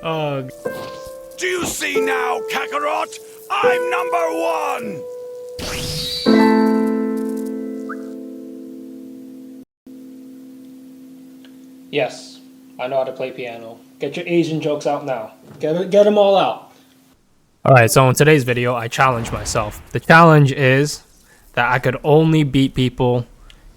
Oh. Do you see now, Kakarot? I'm number 1! Yes, I know how to play piano. Get your Asian jokes out now. Get them all out. Alright, so in today's video, I challenged myself. The challenge is that I could only beat people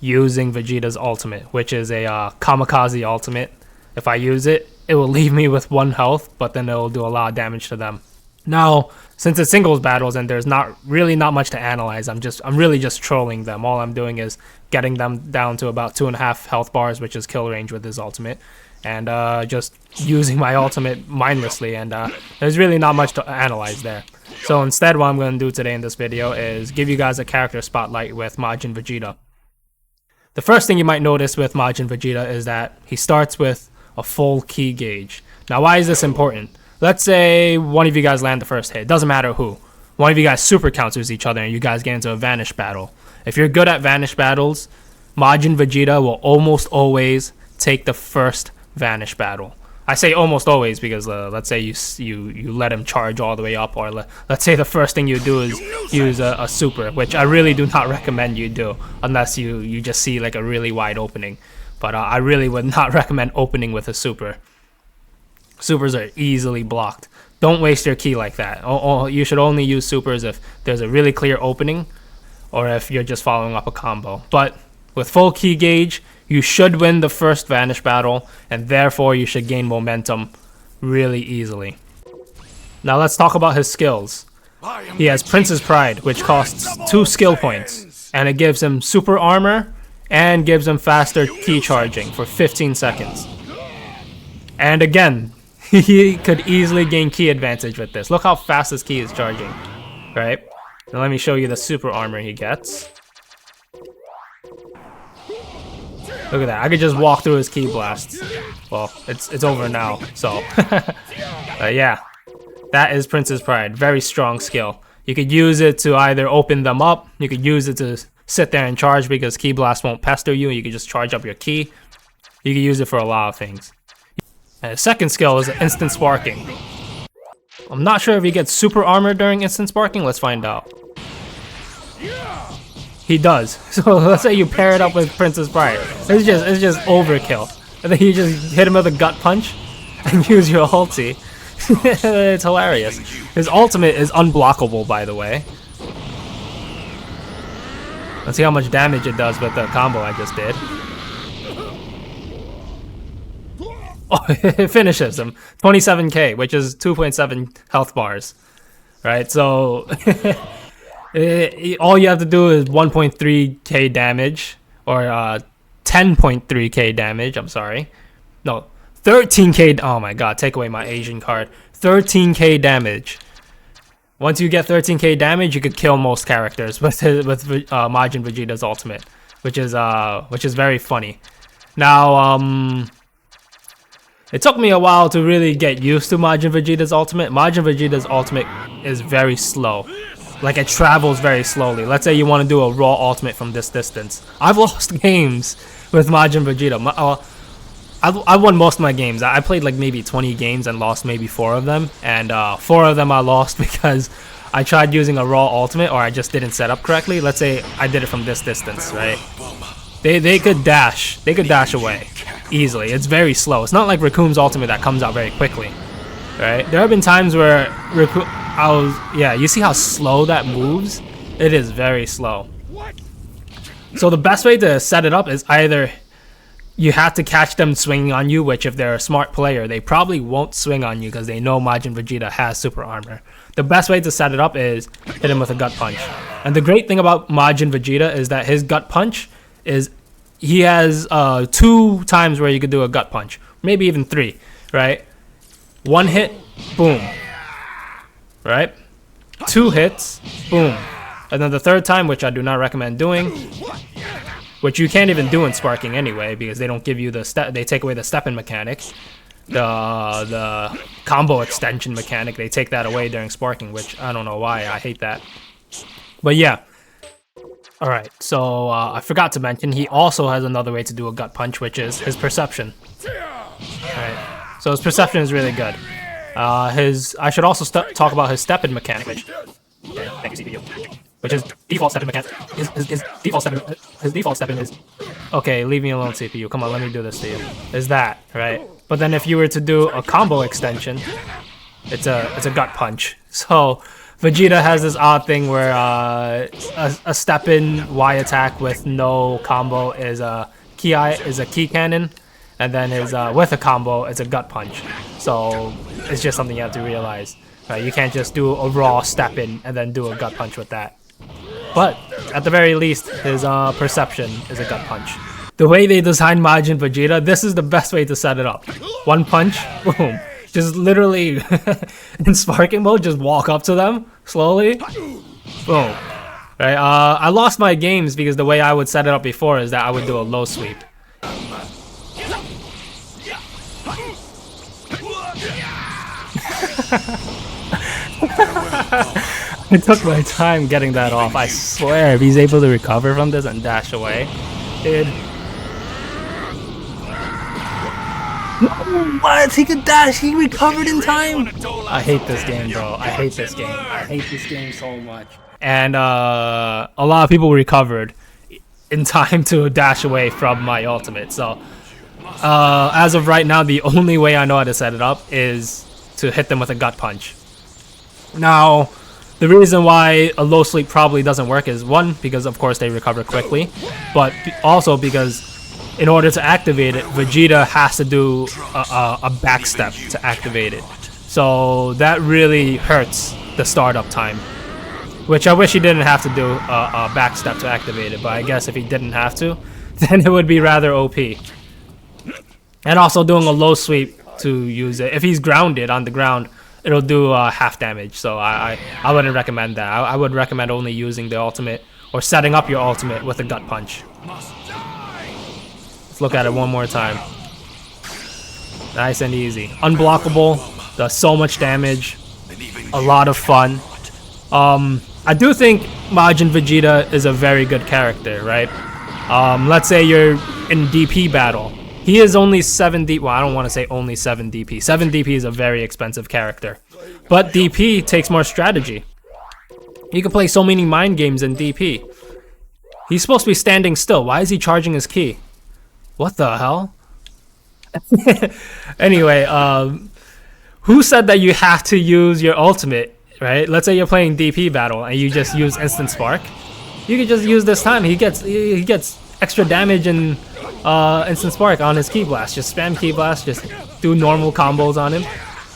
using Vegeta's ultimate, which is a kamikaze ultimate. If I use it, it will leave me with 1 health, but then it will do a lot of damage to them. Now, since it's singles battles and there's not much to analyze, I'm really just trolling them. All I'm doing is getting them down to about 2.5 health bars, which is kill range with his ultimate, and just using my ultimate mindlessly, and there's really not much to analyze there. So instead, what I'm going to do today in this video is give you guys a character spotlight with Majin Vegeta. The first thing you might notice with Majin Vegeta is that he starts with a full ki gauge. Now, why is this important? Let's say one of you guys land the first hit. It doesn't matter who. One of you guys super counters each other and you guys get into a Vanish battle. If you're good at Vanish battles, Majin Vegeta will almost always take the first Vanish battle. I say almost always because let's say you let him charge all the way up, or let's say the first thing you do is use a super, which I really do not recommend you do unless you just see like a really wide opening. But I really would not recommend opening with a super. Supers are easily blocked. Don't waste your ki like that. You should only use supers if there's a really clear opening or if you're just following up a combo. But with full ki gauge, you should win the first Vanish battle, and therefore you should gain momentum really easily. Now let's talk about his skills. He has Prince's Pride, which costs 2 skill points, and it gives him super armor and gives him faster ki charging for 15 seconds. And again, he could easily gain ki advantage with this. Look how fast his ki is charging, right? Now let me show you the super armor he gets. Look at that, I could just walk through his ki blasts. Well, it's over now, so. Yeah, that is Prince's Pride, very strong skill. You could use it to either open them up, you could use it to sit there and charge because ki blast won't pester you, you could just charge up your ki. You could use it for a lot of things. And his second skill is instant sparking. I'm not sure if he gets super armor during instant sparking, let's find out. He does. So let's say you pair it up with Prince's Pride. It's just overkill. And then you just hit him with a gut punch and use your ulti. It's hilarious. His ultimate is unblockable, by the way. Let's see how much damage it does with the combo I just did. Oh, it finishes him. 27k, which is 2.7 health bars. Right, so all you have to do is 1.3k damage, or 10.3k damage, I'm sorry. No, 13k, oh my god, take away my Asian card. 13k damage. Once you get 13k damage, you could kill most characters with Majin Vegeta's ultimate, which is very funny. Now, it took me a while to really get used to Majin Vegeta's ultimate. Majin Vegeta's ultimate is very slow. Like, it travels very slowly. Let's say you want to do a raw ultimate from this distance. I've lost games with Majin Vegeta. I won most of my games. I played like maybe 20 games and lost maybe 4 of them. And 4 of them I lost because I tried using a raw ultimate or I just didn't set up correctly. Let's say I did it from this distance, right? They could dash. They could dash away easily. It's very slow. It's not like Raccoon's ultimate that comes out very quickly, right? There have been times where you see how slow that moves? It is very slow. So the best way to set it up is either you have to catch them swinging on you, which if they're a smart player, they probably won't swing on you because they know Majin Vegeta has super armor. The best way to set it up is hit him with a gut punch. And the great thing about Majin Vegeta is that his gut punch is, he has 2 times where you could do a gut punch, maybe even 3, right? 1 hit, boom, right? 2 hits, boom. And then the 3rd time, which I do not recommend doing, which you can't even do in sparking anyway because they don't give you the step, they take away the step-in mechanic, the combo extension mechanic, they take that away during sparking, which I don't know why, I hate that. But yeah. Alright, so I forgot to mention, he also has another way to do a gut punch, which is his perception. So his perception is really good. I should also talk about his step-in mechanic, which, thank you, CPU, which is default step-in mechanic. His default step-in is, okay, leave me alone, CPU. Come on, let me do this to you. Is that right? But then if you were to do a combo extension, it's a gut punch. So Vegeta has this odd thing where a step-in Y attack with no combo is a key cannon, and then his with a combo it's a gut punch. So it's just something you have to realize. Right? You can't just do a raw step-in and then do a gut punch with that. But at the very least, his perception is a gut punch. The way they designed Majin Vegeta, this is the best way to set it up. One punch, boom. Just literally in sparking mode, just walk up to them slowly, boom. Right? I lost my games because the way I would set it up before is that I would do a low sweep. I took my time getting that off. I swear, if he's able to recover from this and dash away, dude. What? He could dash. He recovered in time. I hate this game, bro. I hate this game. I hate this game so much. And a lot of people recovered in time to dash away from my ultimate. So as of right now, the only way I know how to set it up is to hit them with a gut punch. Now, the reason why a low sleep probably doesn't work is, one, because of course they recover quickly, but also because in order to activate it, Vegeta has to do a back step to activate it. So that really hurts the startup time, which I wish he didn't have to do a back step to activate it, but I guess if he didn't have to, then it would be rather OP. And also doing a low sweep to use it. If he's grounded on the ground, it'll do half damage, so I wouldn't recommend that. I would recommend only using the ultimate or setting up your ultimate with a gut punch. Let's look at it one more time. Nice and easy. Unblockable, does so much damage, a lot of fun. I do think Majin Vegeta is a very good character, right? Let's say you're in DP battle. He is only 7 DP. Well, I don't want to say only 7 DP. 7 DP is a very expensive character. But DP takes more strategy. You can play so many mind games in DP. He's supposed to be standing still. Why is he charging his ki? What the hell? Anyway, who said that you have to use your ultimate, right? Let's say you're playing DP battle and you just use instant spark. You can just use this time. He gets extra damage and instant spark on his ki blast. Just spam ki blast, just do normal combos on him,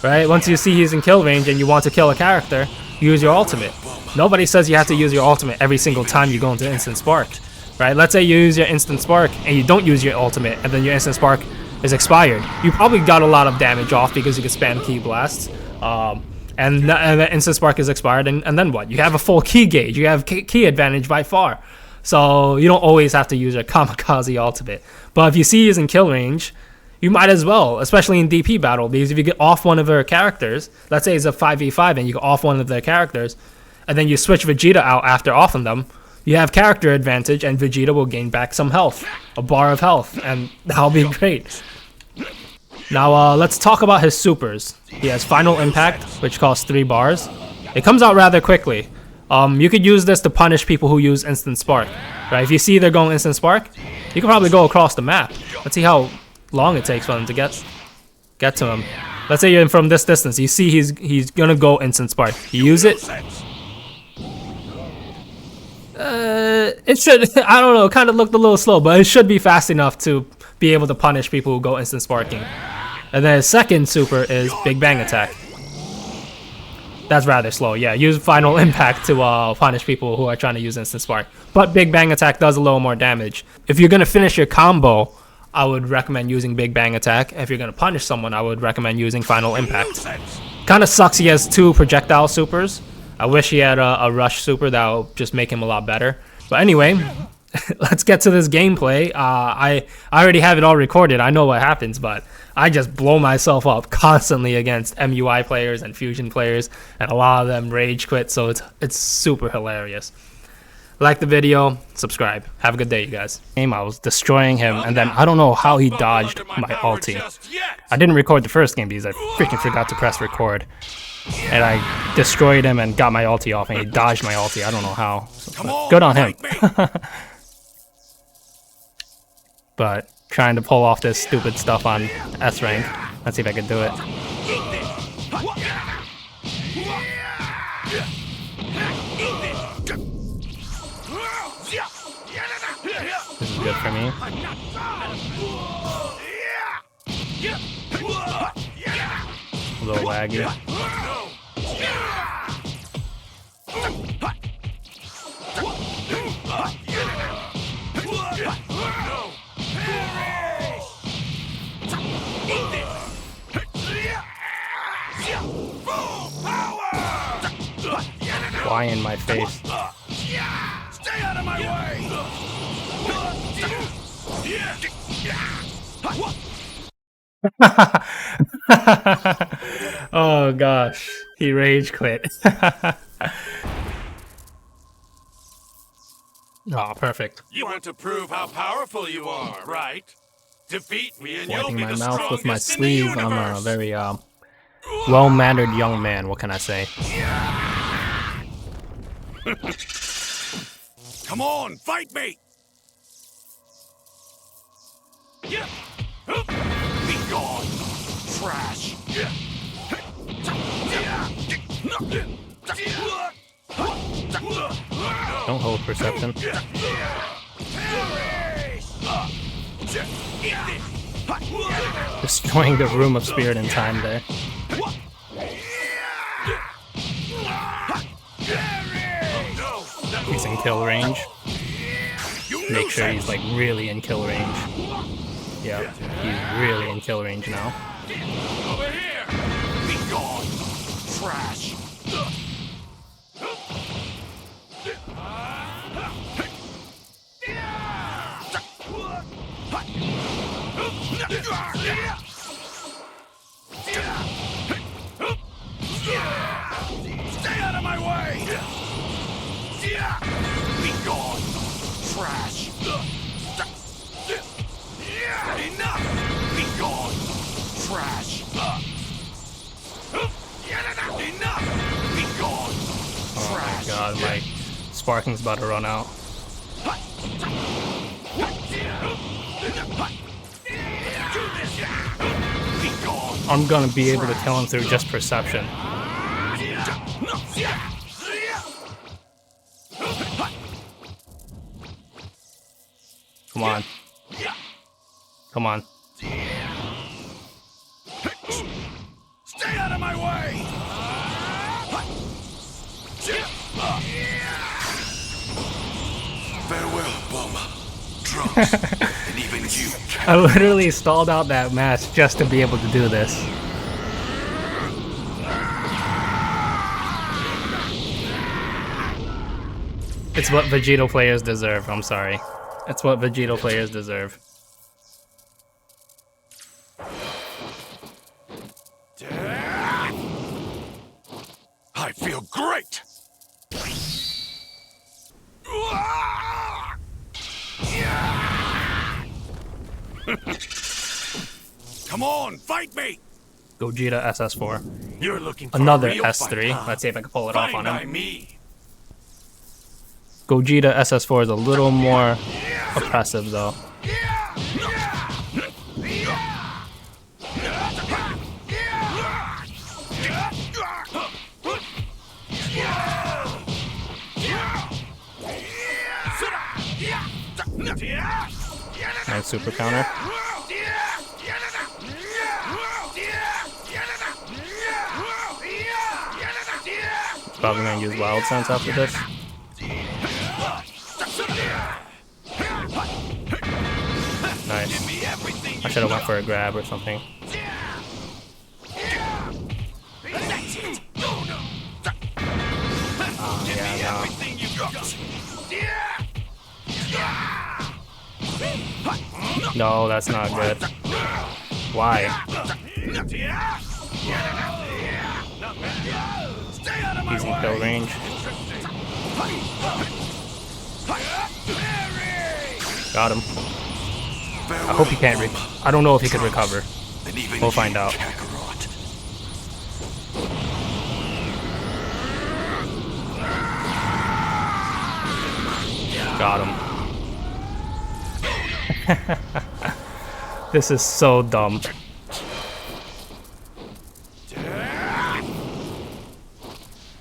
right? Once you see he's in kill range and you want to kill a character, use your ultimate. Nobody says you have to use your ultimate every single time you go into instant spark, right? Let's say you use your instant spark and you don't use your ultimate and then your instant spark is expired. You probably got a lot of damage off because you can spam ki blasts, and the instant spark is expired, and then what? You have a full ki gauge. You have ki advantage by far. So you don't always have to use your kamikaze ultimate. But if you see he's in kill range, you might as well, especially in DP battle, because if you get off one of their characters, let's say it's a 5v5 and you go off one of their characters, and then you switch Vegeta out after offing them, you have character advantage and Vegeta will gain back some health, a bar of health, and that'll be great. Now let's talk about his supers. He has Final Impact, which costs 3 bars. It comes out rather quickly. You could use this to punish people who use Instant Spark. Right? If you see they're going Instant Spark, you can probably go across the map. Let's see how long it takes for them to get to him. Let's say you're from this distance. You see he's gonna go Instant Spark. You use it. It should, I don't know, kind of looked a little slow, but it should be fast enough to be able to punish people who go Instant Sparking. And then his second super is Big Bang Attack. That's rather slow, yeah. Use Final Impact to punish people who are trying to use Instant Spark. But Big Bang Attack does a little more damage. If you're going to finish your combo, I would recommend using Big Bang Attack. If you're going to punish someone, I would recommend using Final Impact. Kind of sucks he has 2 projectile supers. I wish he had a Rush super that would just make him a lot better. But anyway, let's get to this gameplay. I already have it all recorded. I know what happens, but I just blow myself up constantly against MUI players and Fusion players, and a lot of them rage quit, so it's super hilarious. Like the video, subscribe. Have a good day, you guys. I was destroying him, and then I don't know how he dodged my ulti. I didn't record the first game because I freaking forgot to press record. And I destroyed him and got my ulti off, and he dodged my ulti. I don't know how. So, good on him. But trying to pull off this stupid stuff on S rank. Let's see if I can do it. This is good for me. A little laggy. Why in my face? Stay out of my way! Oh gosh, he rage quit. Oh, perfect. You want to prove how powerful you are, right? Defeat me and you'll Wiping be my the mouth with my strongest in the sleeve. I'm a universe. very well-mannered young man. What can I say? Come on, fight me! Be gone, trash! Don't hold perception. Destroying the room of spirit and time there. He's in kill range. Make sure he's like really in kill range. Yeah, he's really in kill range now. Over here! Be gone, trash! Stay out of my way! Be gone, trash! Enough! Be gone, trash! Enough! Be gone, Oh trash! my god, my sparking's about to run out. I'm gonna be able to kill him through just perception. Come on. Come on. Stay out of my way! Farewell, bum. Drunks, and even you. I literally stalled out that match just to be able to do this. It's what Vegito players deserve, I'm sorry. It's what Vegito players deserve. I feel great! Come on, fight me! Gogeta SS4. You're looking for Another a real S3. fight, huh? Let's see if I can pull it off Fine on by him. me. Gogeta SS4 is a little more oppressive though. Nice super counter. Probably gonna use Wild Sense after this. Nice. I should have went for a grab or something. Yeah, no. No, that's not good. Why? He's in kill range. Got him. I hope he can't I don't know if he could recover. We'll find out. Got him. This is so dumb.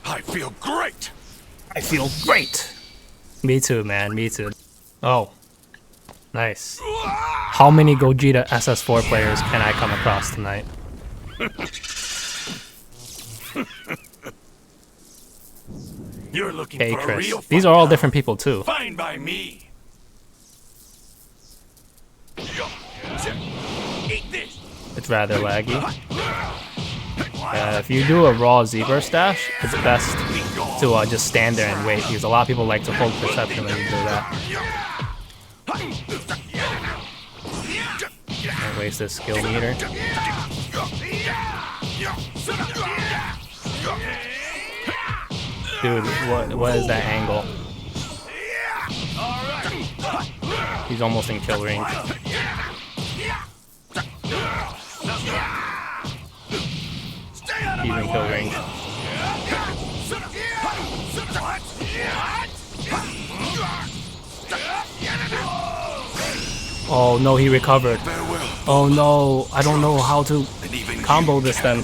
I feel great. I feel great. Me too, man. Me too. Oh. Nice. How many Gogeta SS4 players can I come across tonight? You're looking Hey, for a Chris. real These are all different people too. Fine by me. Eat this. It's rather laggy. If you do a raw Z-burst dash, it's best to just stand there and wait, because a lot of people like to hold perception when you do that. Don't waste this skill meter. Dude, what is that angle? He's almost in kill range. He's in kill range. Oh no, he recovered. Oh no, I don't know how to combo this then.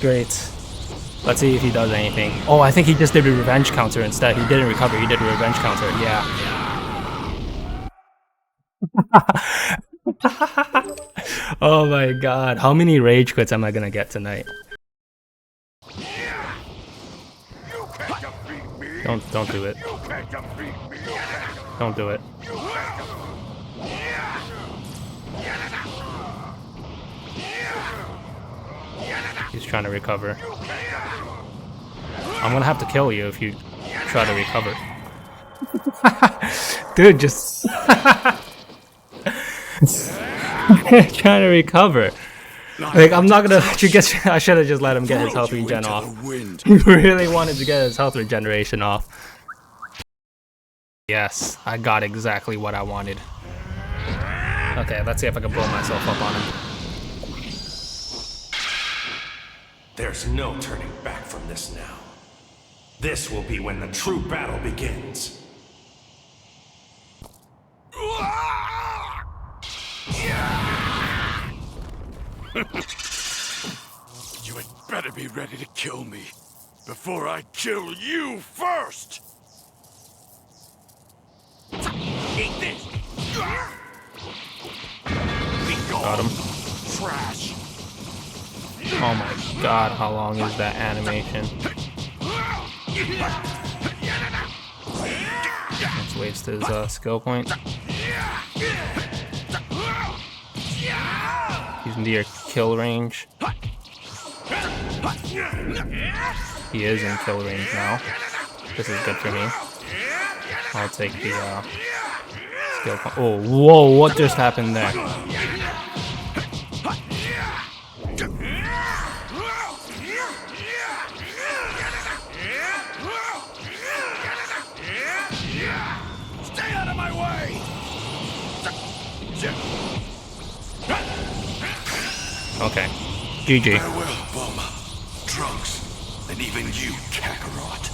Great. Let's see if he does anything. Oh, I think he just did a revenge counter instead. He didn't recover, he did a revenge counter. Yeah. Oh my god. How many rage quits am I gonna get tonight? Don't do it. Don't do it. He's trying to recover. I'm gonna have to kill you if you try to recover. Dude, just trying to recover. Like, I'm not gonna let you get. I should have just let him get his health regen off. He really wanted to get his health regeneration off. Yes, I got exactly what I wanted. Okay, let's see if I can blow myself up on him. There's no turning back from this now. This will be when the true battle begins. You had better be ready to kill me before I kill you first. Eat this. Got him. Trash. Oh my god, how long is that animation? Let's waste his skill point. He's near kill range. He is in kill range now. This is good for me. I'll take the skill point. Oh, whoa, what just happened there? Stay out of my way. Okay. GG. Farewell, Bulma, Trunks, and even you, Kakarot.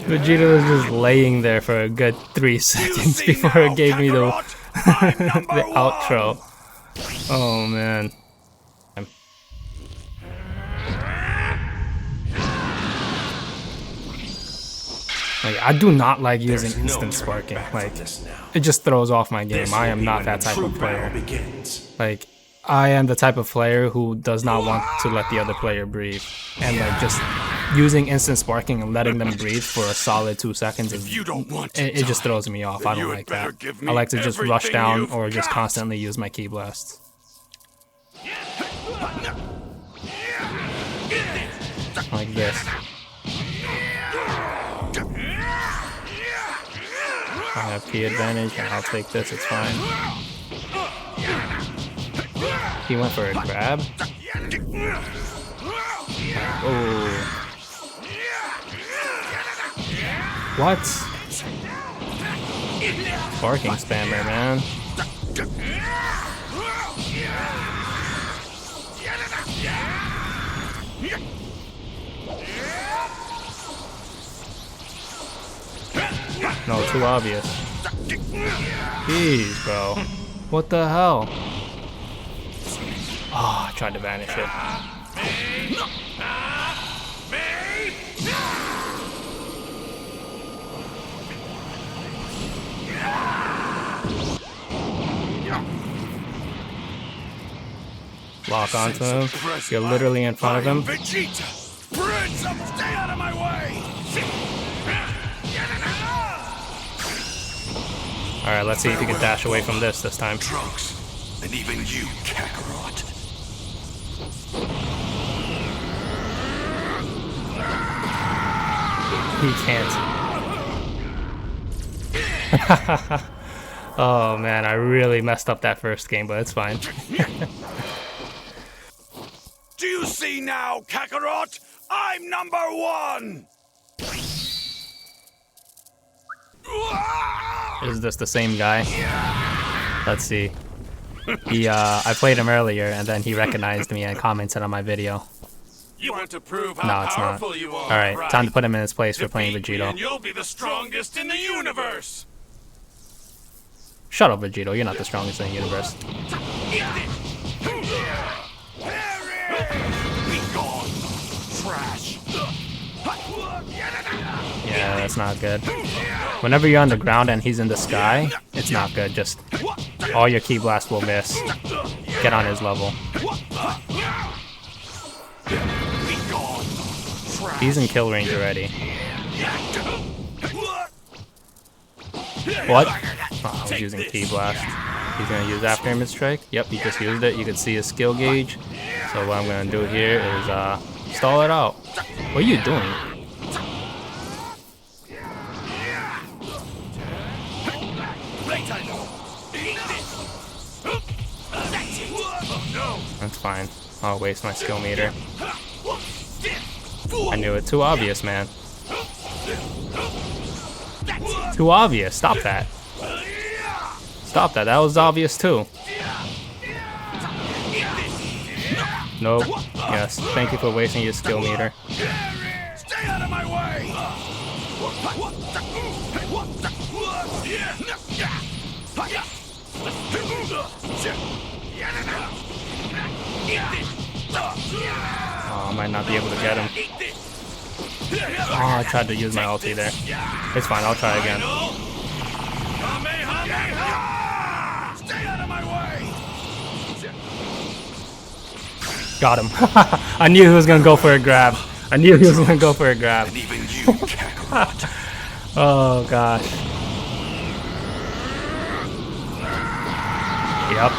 Vegeta was just laying there for a good 3 seconds before it gave me the the outro. Oh man. Like, I do not like using instant sparking. Like, it just throws off my game. I am not that type of player. Like, I am the type of player who does not want to let the other player breathe. And like, just using instant sparking and letting them breathe for a solid 2 seconds, it just throws me off. I don't like that. I like to just rush down or just constantly use my ki blasts. Like this. I have key advantage, and I'll take this. It's fine. He went for a grab. Oh. What? Sparking spammer, man. No, too obvious. Jeez, bro. What the hell? Oh, I tried to vanish it. Lock onto him. You're literally in front of him. Vegeta! Prince, stay out of my way! Alright, let's see if you can dash away from this time. Trunks, and even you, Kakarot. He can't. Oh man, I really messed up that first game, but it's fine. Do you see now, Kakarot? I'm #1! Is this the same guy? Let's see. I played him earlier, and then he recognized me and commented on my video. You want to prove how No, it's not. powerful you are, Alright, right? time to put him in his place for playing Defeat me Vegito. and you'll be the strongest in the universe! Shut up, Vegito. You're not the strongest in the universe. Be gone, trash! Yeah, that's not good. Whenever you're on the ground and he's in the sky, it's not good. Just all your ki blast will miss. Get on his level. He's in kill range already. What? Oh, I was using ki blast. He's gonna use after him strike. Yep, he just used it. You can see his skill gauge. So what I'm gonna do here is stall it out. What are you doing? That's fine. I'll waste my skill meter. I knew it. Too obvious, man. Too obvious. Stop that. Stop that. That was obvious too. Nope. Yes. Thank you for wasting your skill meter. Stay out of my way! Oh, I might not be able to get him. Oh, I tried to use my ulti there. It's fine, I'll try again. Stay out of my way! Got him. I knew he was gonna go for a grab. I knew he was gonna go for a grab. And even you, Kakarot. Oh gosh. Yep.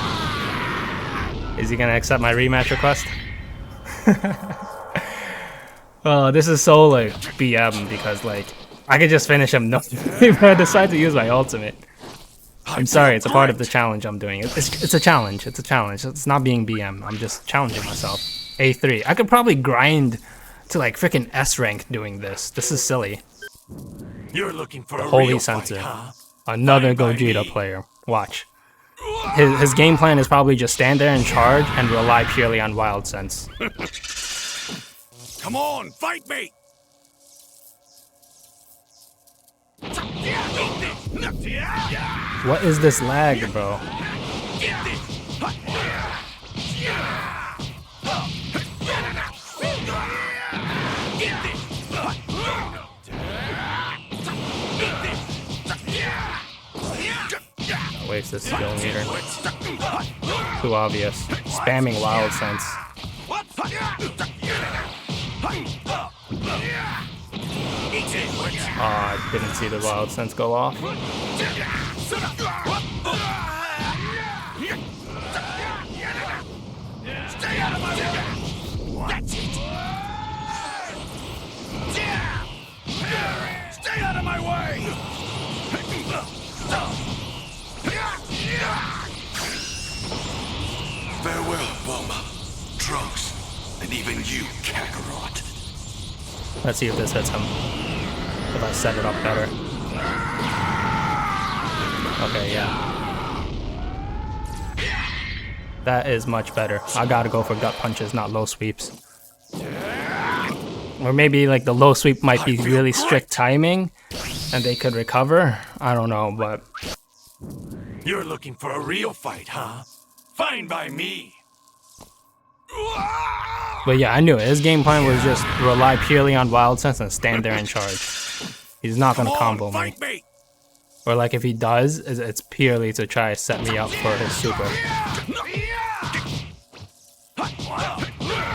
Is he gonna accept my rematch request? Oh, this is so like BM because like I could just finish him. No, if I decide to use my ultimate. I'm sorry, it's a part of the challenge I'm doing. It's a challenge. It's a challenge. It's not being BM. I'm just challenging myself. A3. I could probably grind to like freaking S rank doing this. This is silly. You're looking for The a Holy real Sensor. fight, huh? Another Fine by Gogeta me. player. Watch. His game plan is probably just stand there and charge and rely purely on Wild Sense. Come on, fight me! What is this lag, bro? Waste this skill meter. Too obvious. Spamming Wild Sense. Oh, I didn't see the Wild Sense go off. Stay out of my way! bum, drunks, and even you, Kakarot. Let's see if this hits him. If I set it up better. Okay, yeah. That is much better. I gotta go for gut punches, not low sweeps. Or maybe like the low sweep might be really strict timing and they could recover. I don't know, but... You're looking for a real fight, huh? Fine by me. But yeah, I knew it. His game plan was just rely purely on wild sense and stand there and charge. He's not gonna combo me. Or like if he does, it's purely to try to set me up for his super.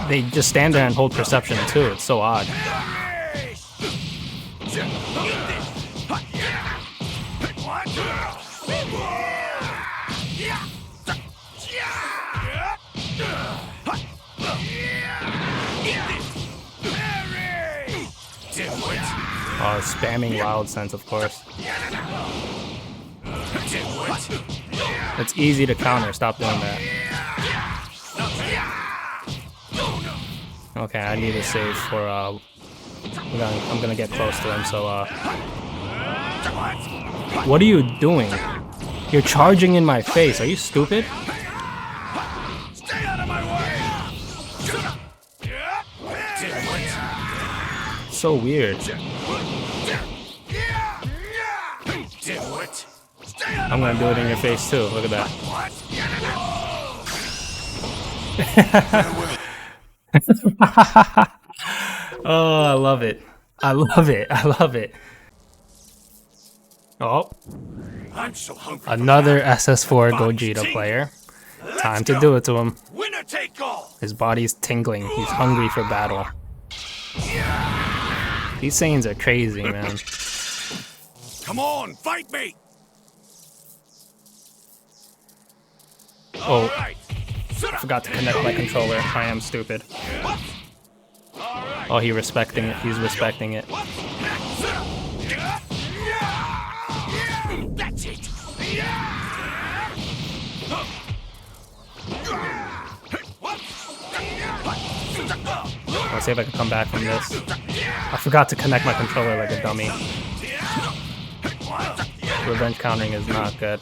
They just stand there and hold perception too. It's so odd. Oh, spamming wild sense, of course. It's easy to counter. Stop doing that. Okay, I need a save for I'm gonna get close to him, so what are you doing? You're charging in my face. Are you stupid? So weird. I'm gonna do it in your face too. Look at that. Oh, I love it. I love it. I love it. Oh. I'm so hungry. Another SS4 Gogeta player. Time to do it to him. Winner take all. His body's tingling. He's hungry for battle. These Saiyans are crazy, man. Come on, fight me. Oh, I forgot to connect my controller. I am stupid. Oh, he's respecting it. He's respecting it. That's it. Let's see if I can come back from this. I forgot to connect my controller like a dummy. Revenge countering is not good.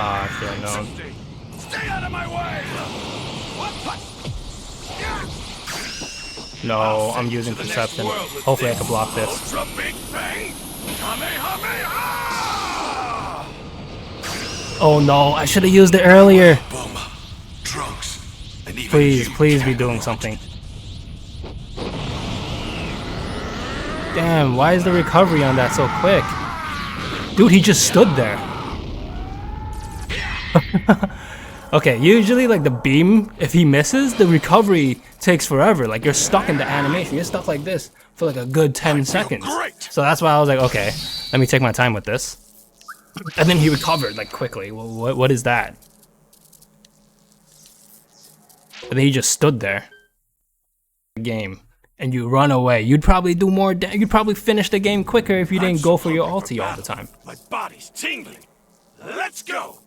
Ah, I should have known. Stay out of my way. No, I'm using perception. Hopefully I can block this. Ultra Big Bang. Kamehameha! Oh no, I should have used it earlier. Bum, drunks, and even Please, you, please be doing Kakarot. something. Damn, why is the recovery on that so quick? Dude, he just stood there. Okay, usually like the beam, if he misses, the recovery takes forever. Like you're stuck in the animation. You're stuck like this for like a good 10 seconds. Great. So that's why I was like, okay, let me take my time with this. And then he recovered like quickly. Well, what is that? And then he just stood there. Game. And you run away. You'd probably do more. You'd probably finish the game quicker if you didn't go for your ulti all the time. My body's tingling. Let's go.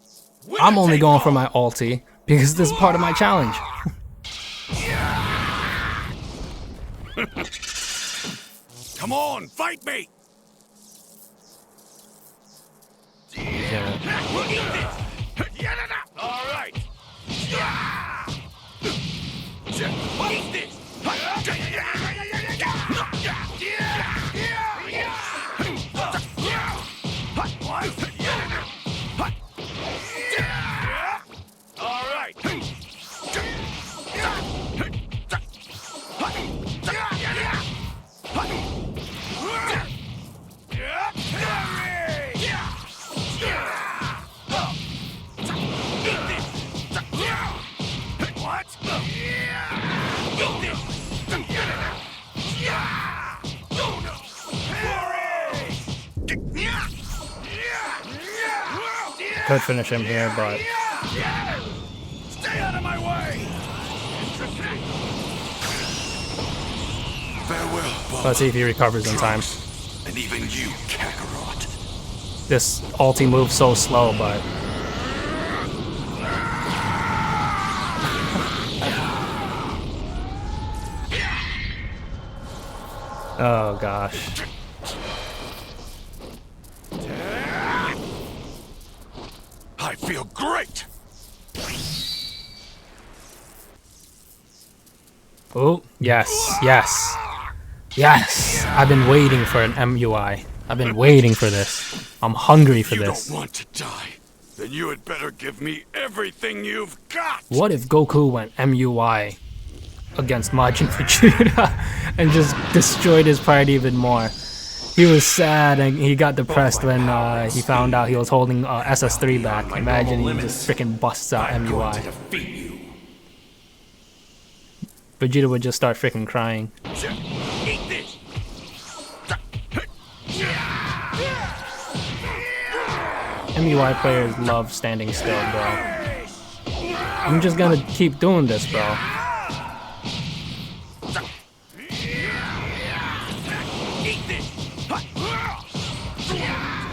I'm only going for my ulti because this is part of my challenge. Come on, fight me. Yeah. All right. What's this? All right. could finish him here, but Stay out of my way! Farewell, Bob. let's see if he recovers in time. And even you, Kakarot. This ulti moves so slow, but oh gosh. I feel great! Oh, yes, yes, yes! I've been waiting for an MUI. I've been waiting for this. I'm hungry for You this. don't want to die. Then you had better give me everything you've got! What if Goku went MUI against Majin Vegeta and just destroyed his party even more? He was sad and he got depressed when he found out he was holding SS3 back. Imagine he just freaking busts out I'm going to MUI. defeat you. Vegeta would just start freaking crying. Eat this! MUI players love standing still, bro. I'm just gonna keep doing this, bro.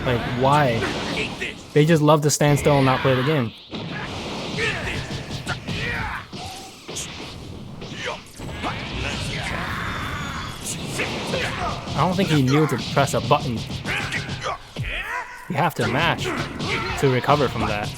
Like, why? They just love to stand still and not play the game. I don't think he knew to press a button. You have to mash to recover from that.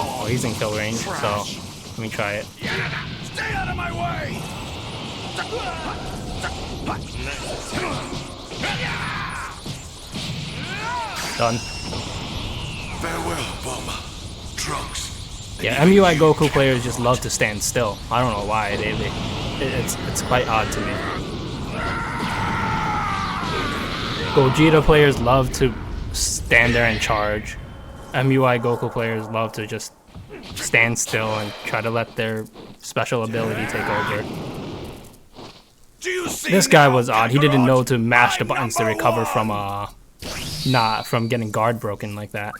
Oh, he's in kill range, so let me try it. Stay out of my way! Done. Farewell, Bulma. Trunks. Yeah, MUI Goku players just love to stand still. I don't know why. It's quite odd to me. Gogeta players love to stand there and charge. MUI Goku players love to just stand still and try to let their special ability take over. Do you see This guy now, was odd. He didn't Kakarot? know to mash the I'm buttons to number recover one. from from getting guard broken like that.